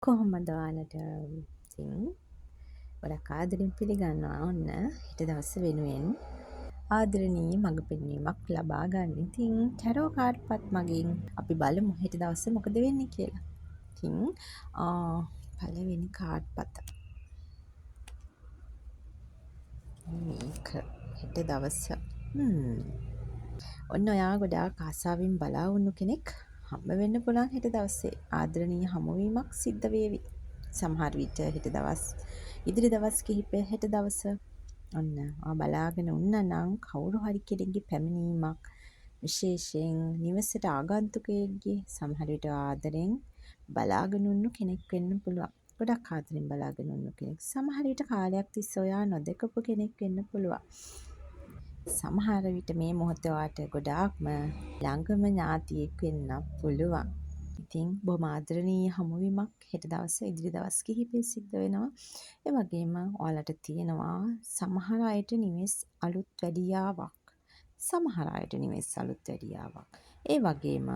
කොහොමද ඔයාලට ඉතින් ගොඩක් ආදරෙන් පිළිගන්නවා ඔන්න හෙට දවස වෙනුවෙන් ආදරණීය මඟ පෙන්වීමක් ලබා ගන්න. ඉතින් ටැරෝ කාඩ් පත් මගින් අපි බලමු හෙට දවසේ මොකද වෙන්නේ කියලා. ඉතින් පළවෙනි කාඩ් පත. මේක හෙට දවස. ඔන්න ඔයා ගොඩාක් ආසාවෙන් බලා වුණු කෙනෙක් හම්බ වෙන්න පුළුවන් හෙට දවසේ. ආදරණීය හමුවීමක් සිද්ධ වේවි. සමහර විට හෙට දවස් ඉදිරි දවස් කිහිපය හෙට දවස ඔන්න බලාගෙන උන්න නම් කවුරු හරි කෙනෙක්ගේ පැමිණීමක් විශේෂයෙන් නිවසට ආගන්තුකයෙක්ගේ සමහර විට ආදරෙන් බලාගෙන උන්නු කෙනෙක් වෙන්න පුළුවන්. ගොඩක් ආදරෙන් බලාගෙන උන්නු කෙනෙක්. සමහර විට කාලයක් තිස්සේ ඔයා නොදකපු කෙනෙක් වෙන්න පුළුවන්. සමහර විට මේ මොහොතේ ඔයාට ගොඩාක්ම ළඟම ඥාතියෙක් වෙන්න පුළුවන්. ඉතින් බොහොම ආදරණීය හමුවීමක් හෙට දවස ඉදිරි දවස් කිහිපෙ සිද්ධ වෙනවා. ඒ වගේම ඔයාලට තියෙනවා සමහර අයට නිවෙස් අලුත් වැඩියාවක්. සමහර අයට නිවෙස් අලුත් වැඩියාවක්. ඒ වගේම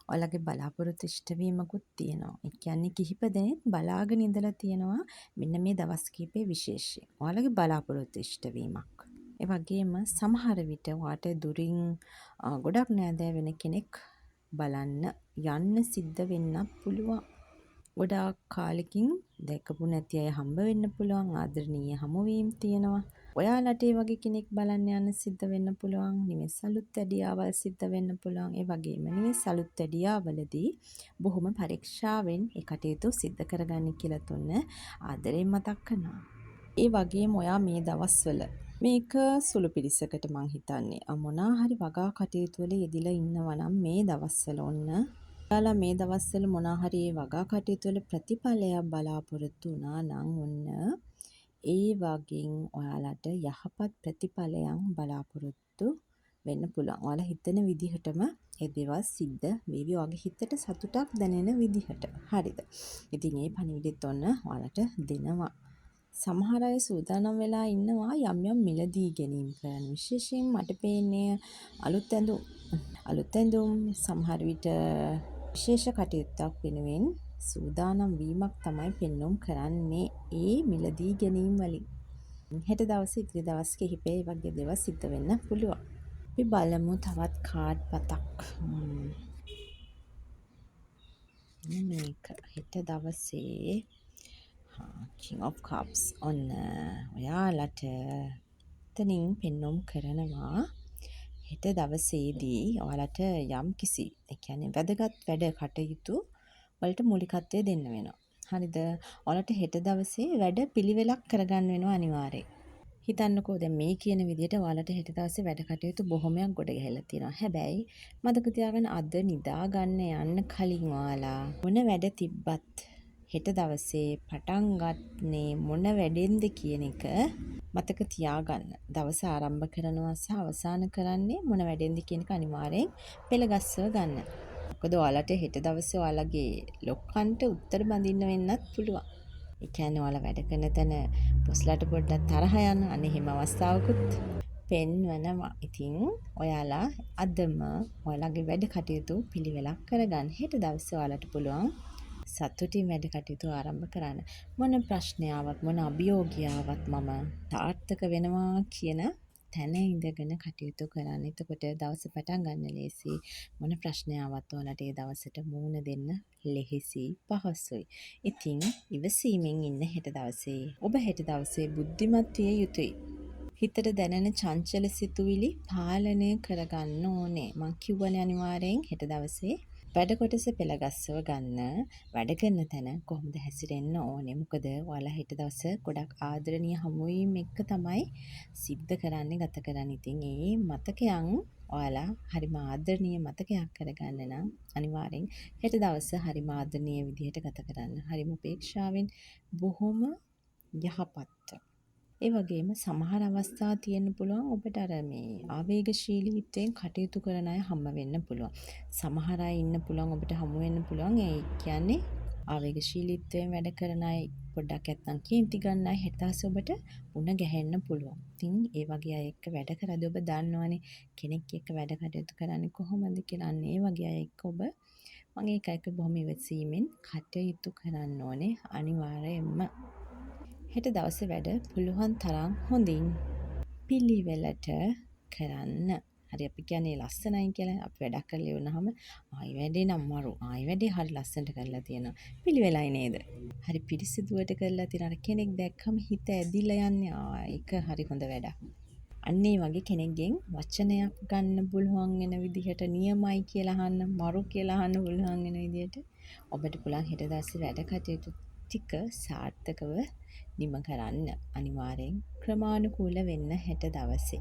ඔයාලගේ බලාපොරොත්තු ඉෂ්ට වීමකුත් තියෙනවා. ඒ කියන්නේ කිහිප දෙනෙක් බලාගෙන ඉඳලා තියෙනවා මෙන්න මේ දවස් කිහිපේ විශේෂයෙන්. ඔයාලගේ බලාපොරොත්තු ඉෂ්ට වීමක්. ඒ වගේම සමහර විට ඔයාට දුරින් ගොඩක් නෑදෑ වෙන කෙනෙක් බලන්න යන්න සිද්ධ වෙන්න පුළුවන්. ගොඩාක් කාලෙකින් දැකපු නැති අය හම්බ වෙන්න පුළුවන්. ආදරණීය හමුවීම් තියෙනවා. ඔයාලට ඒ වගේ කෙනෙක් බලන්න යන්න සිද්ධ වෙන්න පුළුවන්. නිවෙස් අලුත් වැඩියාවල් සිද්ධ වෙන්න පුළුවන්. ඒ වගේම නිවෙස් අලුත් වැඩියාවලදී බොහොම පරීක්ෂාවෙන් ඒ කටයුතු සිද්ධ කරගන්න කියලා තුන්න ආදරෙන් මතක් කරනවා. ඒ වගේම ඔයා මේ දවස්වල මේක සුළු පිරිසකට මං හිතන්නේ මොනා හරි වගා කටයුතු වල යෙදিলা ඉන්නවා නම් මේ දවස්වල ඔන්න ඔයාලා මේ දවස්වල මොනා හරි වගා කටයුතු වල ප්‍රතිඵලයක් බලාපොරොත්තු වුණා නම් ඔන්න ඒ වගේන් ඔයාලට යහපත් ප්‍රතිඵලයන් බලාපොරොත්තු වෙන්න පුළුවන්. ඔයාලා හිතන විදිහටම ඒ දේවල් සිද්ධ වේවි. ඔයාගේ හිතට සතුටක් දැනෙන විදිහට. හරිද? ඉතින් මේ පණිවිඩෙත් ඔන්න ඔයාලට දෙනවා. සමහර අය සූදානම් වෙලා ඉන්නවා යම් යම් මිලදී ගැනීම කරන්න. විශේෂයෙන් මට පේන්නේ අලුත් ඇඳුම් සමහර විට විශේෂ කටයුත්තක් වෙනුවෙන් සූදානම් වීමක් තමයි පෙන්වුම් කරන්නේ ඒ මිලදී ගැනීම වලින්. හෙට දවසේ ඉදිරි දවස් කිහිපේ වගේ දේවල් සිද්ධ වෙන්න පුළුවන්. අපි බලමු තවත් කාඩ් පතක්. මේක හෙට දවසේ King of Cups ඔන්න ඔයාලට එතනින් පෙන්වුම් කරනවා හෙට දවසේදී ඔයාලට යම් කිසි ඒ කියන්නේ වැදගත් වැඩ කටයුතු වලට මූලිකත්වය දෙන්න වෙනවා. හරිද? ඔයාලට හෙට දවසේ වැඩ පිළිවෙලක් කරගන්න වෙනවා අනිවාර්යයෙන්. හිතන්නකෝ දැන් මේ කියන විදිහට ඔයාලට හෙට දවසේ වැඩ කටයුතු බොහොමයක් ගොඩ ගැහිලා තියෙනවා. හැබැයි මතක තියාගන්න අද නිදා ගන්න යන්න කලින් ඔයාලා මොන වැඩ තිබ්බත් හෙට දවසේ පටන් ගන්නේ මොන වැඩෙන්ද කියන එක මතක තියාගන්න. දවස ආරම්භ කරනවා සහ අවසන් කරන්නේ මොන වැඩෙන්ද කියන එක අනිවාර්යෙන් පෙළගස්සව ගන්න. මොකද ඔයාලට හෙට දවසේ ඔයාලගේ ලොක්කන්ට උත්තර බඳින්න වෙන්නත් පුළුවන්. ඒ කියන්නේ ඔයාලා වැඩ කරන තැන බොස්ලාට පොඩ්ඩක් තරහ යන අනේ හිම අවස්ථාවකුත් පෙන්වනවා. ඉතින් ඔයාලා අදම ඔයාලගේ වැඩ කටයුතු පිළිවෙලක් කරගන්න. හෙට දවසේ ඔයාලට පුළුවන් සතුටින් වැඩ කටයුතු ආරම්භ කරන්න. මොන ප්‍රශ්නාවක් මොන අභියෝගයාවක් මම තාර්ථක වෙනවා කියන තැන ඉඳගෙන කටයුතු කරන්න. එතකොට දවස පටන් ගන්න ලේසි. මොන ප්‍රශ්නාවක් ඔයාලට ඒ දවසට මුහුණ දෙන්න ලෙහෙසි පහසුයි. ඉතින් ඉවසීමෙන් ඉන්න හෙට දවසේ. ඔබ හෙට දවසේ බුද්ධිමත් විය යුතුයි. හිතට දැනෙන චංචල සිතුවිලි පාලනය කරගන්න ඕනේ. මං කියවනේ අනිවාර්යෙන් හෙට දවසේ වැඩ කොටස පෙළගස්සව ගන්න. වැඩ කරන තැන කොහොමද හැසිරෙන්න ඕනේ. මොකද ඔයාලා හෙට දවස ගොඩක් ආදරණීය හමුවීම් එක්ක තමයි සිද්ධ කරන්නේ ගත කරන්නේ. ඉතින් ඒ මතකයන් ඔයාලා හරිම ආදරණීය මතකයක් කරගන්න නම් අනිවාර්යෙන් හෙට දවස හරිම ආදරණීය විදිහට ගත කරන්න. හරිම උපේක්ෂාවෙන් බොහොම යහපත්. ඒ වගේම සමහර අවස්ථා තියෙන්න පුළුවන් ඔබට අර මේ ආවේගශීලීත්වයෙන් කටයුතු කරන අය හම්බ වෙන්න පුළුවන්. සමහර අය ඉන්න පුළුවන් ඔබට හමු වෙන්න පුළුවන්. ඒ කියන්නේ ආවේගශීලීත්වයෙන් වැඩ කරන අය පොඩ්ඩක් නැත්නම් කේන්ති ගන්න අය හෙට දවසේ ඔබට උණ ගැහෙන්න පුළුවන්. ඉතින් ඒ වගේ අය එක්ක වැඩ කරද්දී ඔබ දන්නවනේ කෙනෙක් එක්ක වැඩ කටයුතු කරන්නේ කොහොමද කියලා. අන්න ඒ වගේ අය එක්ක ඔබ මම ඒක බොහොම ඉවසීමෙන් කටයුතු කරන්න ඕනේ අනිවාර්යයෙන්ම. හෙට දවසේ වැඩ පුළුවන් තරම් හොඳින් පිළිවෙලට කරන්න. හරි අපි කියන්නේ ලස්සනයි කියලා අපි වැඩක් කරලා ඉවරනහම ආයි වැඩේ නම් මරු. ආයි වැඩේ හරි ලස්සනට කරලා තියෙනවා. පිළිවෙලයි නේද? හරි පිරිසිදුවට කරලා තියෙන අර කෙනෙක් දැක්කම හිත ඇදිලා යන්නේ. ඒක හරි හොඳ වැඩක්. අන්න ඒ වගේ කෙනෙක්ගෙන් වචනයක් ගන්න පුළුවන් වෙන විදිහට නියමයි කියලා අහන්න, මරු කියලා අහන්න පුළුවන් වෙන විදිහට ඔබට පුළුවන් හෙට දවසේ වැඩ කටයුතු ටික සාර්ථකව නිම කරන්න. අනිවාර්යෙන් ක්‍රමානුකූල වෙන්න හෙට දවසේ.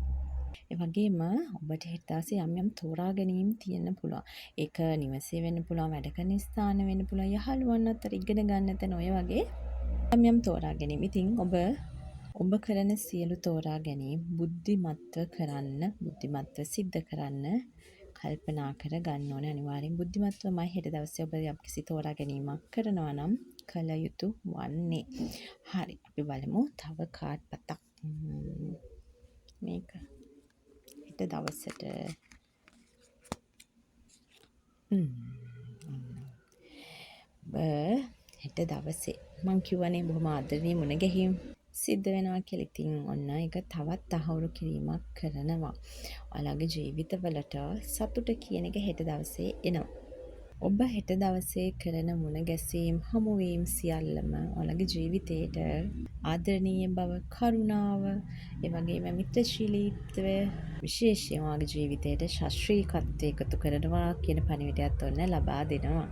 ඒ වගේම ඔබට හෙට දවසේ යම් යම් තෝරා ගැනීම් තියෙන්න පුළුවන්. ඒක නිවසේ වෙන්න පුළුවන්, වැඩ කරන ස්ථාන වෙන්න පුළුවන්, යහළුවන් අතර ඉගෙන ගන්න තැන ඔය වගේ යම් යම් තෝරා ගැනීම්. ඉතින් ඔබ කරන සියලු තෝරා ගැනීම් බුද්ධිමත්ව කරන්න, බුද්ධිමත්ව සිද්ධ කරන්න කල්පනා කර ගන්න ඕනේ. අනිවාර්යෙන් බුද්ධිමත්වමයි හෙට දවසේ ඔබ යම්කිසි තෝරා ගැනීමක් කරනවා නම් කළ යුතු වන්නේ. හරි. අපි බලමු තව කාඩ් පතක්. මේක හෙට දවසට හෙට දවසේ මං කියවනේ බොහොම ආදරණීය මුණ ගැහිම් සිද්ධ වෙනවා කියලා. ඉතින් ඔන්න ඒක තවත් තහවුරු කිරීමක් කරනවා. ඔයාලගේ ජීවිතවලට සතුට කියන එක හෙට දවසේ එනවා. ඔබ හෙට දවසේ කරන මුණ ගැසීම් හමුවීම් සියල්ලම ඔයාලගේ ජීවිතේට ආදරණීය බව, කරුණාව, ඒ වගේම මිත්‍රශීලීත්වය විශේෂයෙන් ඔයාලගේ ජීවිතේට ශාස්ත්‍රීයත්වය එකතු කරනවා කියන පණිවිඩයත් ඔන්න ලබා දෙනවා.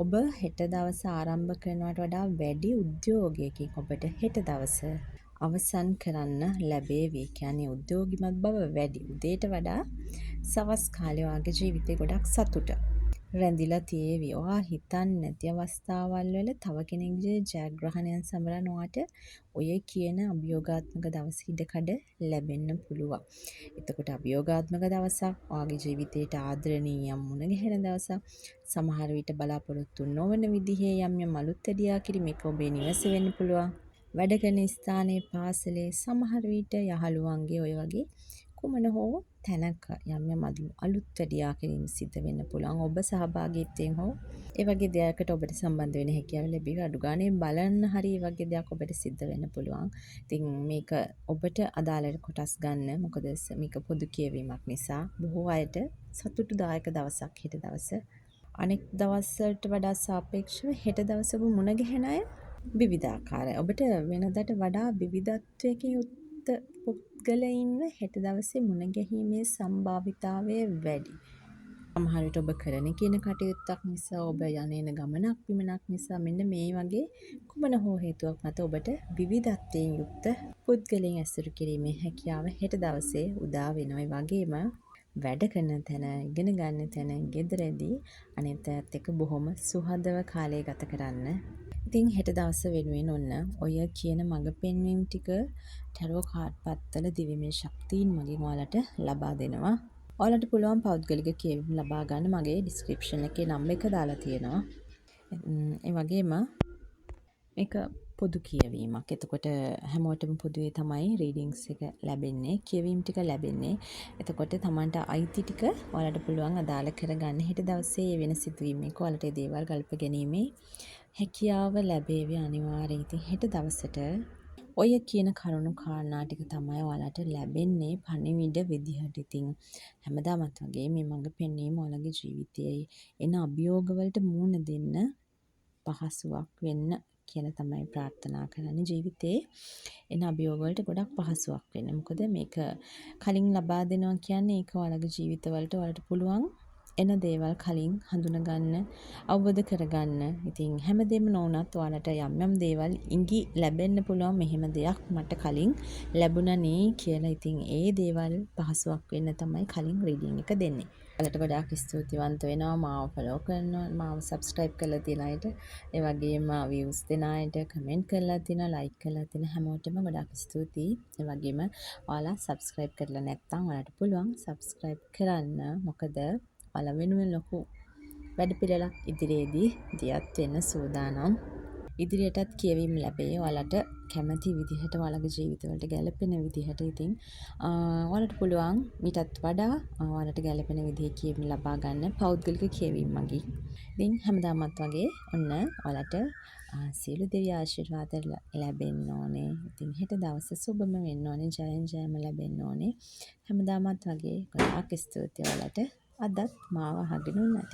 ඔබ හෙට දවස ආරම්භ කරනවට වඩා වැඩි උද්‍යෝගයකින් ඔබට හෙට දවස අවසන් කරන්න ලැබේවි. කියන්නේ උද්‍යෝගිමත් බව වැඩි. උදේට වඩා සවස් කාලේ ඔයාගේ ජීවිතේ ගොඩක් සතුට රැඳිලා තියේවි. ඔයා හිතන්නේ නැති අවස්ථාවල් වල තව කෙනෙක්ගේ ජයග්‍රහණයන් සමරන ඔයාට ඔය කියන අභියෝගාත්මක දවස් ඉඩකඩ ලැබෙන්න පුළුවන්. එතකොට අභියෝගාත්මක දවසක්, ඔයාගේ ජීවිතේට ආදරණීය මුණ ගැහෙන දවසක්, සමහර විට බලාපොරොත්තු නොවන විදිහේ යම් අලුත් වැඩියා කිරීමක් ඔබේ නිවසේ වෙන්න පුළුවන්. වැඩ කරන ස්ථානයේ, පාසලේ, සමහර විට යහළුවන්ගේ ඔය වගේ කුමන හෝ තැනක යම් අලුත් වැඩියා කිරීම සිද්ධ වෙන්න පුළුවන්. ඔබ සහභාගීත්වයෙන් හෝ ඒ වගේ දෙයකට ඔබට සම්බන්ධ වෙන්න හැකියාව ලැබෙවි. අඩු ගානේ බලන්න හරි ඒ වගේ දෙයක් ඔබට සිද්ධ වෙන්න පුළුවන්. ඉතින් මේක ඔබට අදාළ කොටස් ගන්න. මොකද මේක පොදු කියවීමක් නිසා බොහෝ අයට සතුටුදායක දවසක් හෙට දවස. අනෙක් දවස්වලට වඩා සාපේක්ෂව හෙට දවස ඔබ මුණ ගැහෙන අය විවිධාකාරයි. ඔබට වෙනදාට වඩා විවිධත්වයකින් යුක්ත පුද්ගලයින්ව හෙට දවසේ මුණ ගැහිමේ සම්භාවිතාවය වැඩි. සමහර විට ඔබ කරන කියන කටයුත්තක් නිසා, ඔබ යන ගමනක් බිමනක් නිසා මෙන්න මේ වගේ කුමන හෝ හේතුවක් මත ඔබට විවිධත්වයෙන් යුක්ත පුද්ගලයන් ඇසුරු කිරීමේ හැකියාව හෙට දවසේ උදා වෙනවා. ඒ වගේම වැඩ කරන තැන, ඉගෙන ගන්න තැන, ගෙදරදී අනිත් අයත් එක්ක බොහොම සුහදව කාලය ගත කරන්න. ඉතින් හෙට දවස වෙනුවෙන් ඔන්න ඔය කියන මඟ පෙන්වීම් ටික ටැරෝ කාඩ් පත්තල දිවීමේ ශක්තියින් මගින් ඔයාලට ලබා දෙනවා. ඔයාලට පුළුවන් පෞද්ගලික කියවීම ලබා ගන්න මගේ ඩිස්ක්‍රිප්ෂන් එකේ නම්බර් එක දාලා තියෙනවා. ඒ වගේම මේක පොදු කියවීමක්. එතකොට හැමෝටම පොදුවේ තමයි රීඩින්ග්ස් එක ලැබෙන්නේ, කියවීම් ටික ලැබෙන්නේ. එතකොට Tamanට අයිති ටික ඔයාලට පුළුවන් අදාළ කරගන්න. හෙට දවසේ වෙන සිදුවීම් එක ඔයාලට ඒ දේවල් ගල්ප ගැනීමේ හැකියාව ලැබේවි අනිවාර්යෙන්. ඉතින් හෙට දවසට ඔය කියන කරුණු කාරණා ටික තමයි ඔයාලට ලැබෙන්නේ පණිවිඩ විදිහට. ඉතින් හැමදාමත් වගේ මේ මඟ පෙන්වීම ඔයාලගේ ජීවිතයේ එන අභියෝග වලට මුහුණ දෙන්න පහසුවක් වෙන්න කියලා තමයි ප්‍රාර්ථනා කරන්නේ. ජීවිතේ එන අභියෝග වලට ගොඩක් පහසුවක් වෙන්න. මොකද මේක කලින් ලබා දෙනවා කියන්නේ ඒක ඔයාලගේ ජීවිතවලට ඔයාලට පුළුවන් එන දේවල් කලින් හඳුනගන්න, අවබෝධ කරගන්න. ඉතින් හැමදේම නොවුනත් ඔයාලට යම් දේවල් ඉඟි ලැබෙන්න පුළුවන්. මෙහෙම දෙයක් මට කලින් ලැබුණා නේ කියලා. ඉතින් ඒ දේවල් පහසුවක් වෙන්න තමයි කලින් රීඩින් එක දෙන්නේ. ඔයාලට ගොඩාක් ස්තුතිවන්ත වෙනවා මාව ෆලෝ කරනවා, මාව සබ්ස්ක්‍රයිබ් කරලා තියෙන අයට, ඒ වගේම views දෙන අයට, කමෙන්ට් කරලා තියෙනවා, ලයික් කරලා තියෙන හැමෝටම ගොඩාක් ස්තුතියි. ඒ වගේම ඔයාලා සබ්ස්ක්‍රයිබ් කරලා නැත්නම් ඔයාලට පුළුවන් සබ්ස්ක්‍රයිබ් කරන්න. මොකද ඔයාලා වෙනුවෙන් ලොකු වැඩ පිළිවෙලක් ඉදිරියේදී දියත් වෙන්න සූදානම්. ඉදිරියටත් කියවීම ලැබේ. ඔයාලට කැමති විදිහට ඔයාලගේ ජීවිතවලට ගැලපෙන විදිහට ඉතින් ඔයාලට පුළුවන් ඊටත් වඩා ඔයාලට ගැලපෙන විදිහේ කියවීම ලබා ගන්න පෞද්ගලික කියවීම මගින්. ඉතින් හැමදාමත් වගේ ඔන්න ඔයාලට සියලු දෙවි ආශිර්වාද ලැබෙන්න ඕනේ. ඉතින් හෙට දවස සුබම වෙන්න ඕනේ. ජයෙන් ජයම ලැබෙන්න ඕනේ. හැමදාමත් වගේ ගොඩාක් ස්තුතියි ඔයාලට අදත් මාව අහගෙන උන්නට.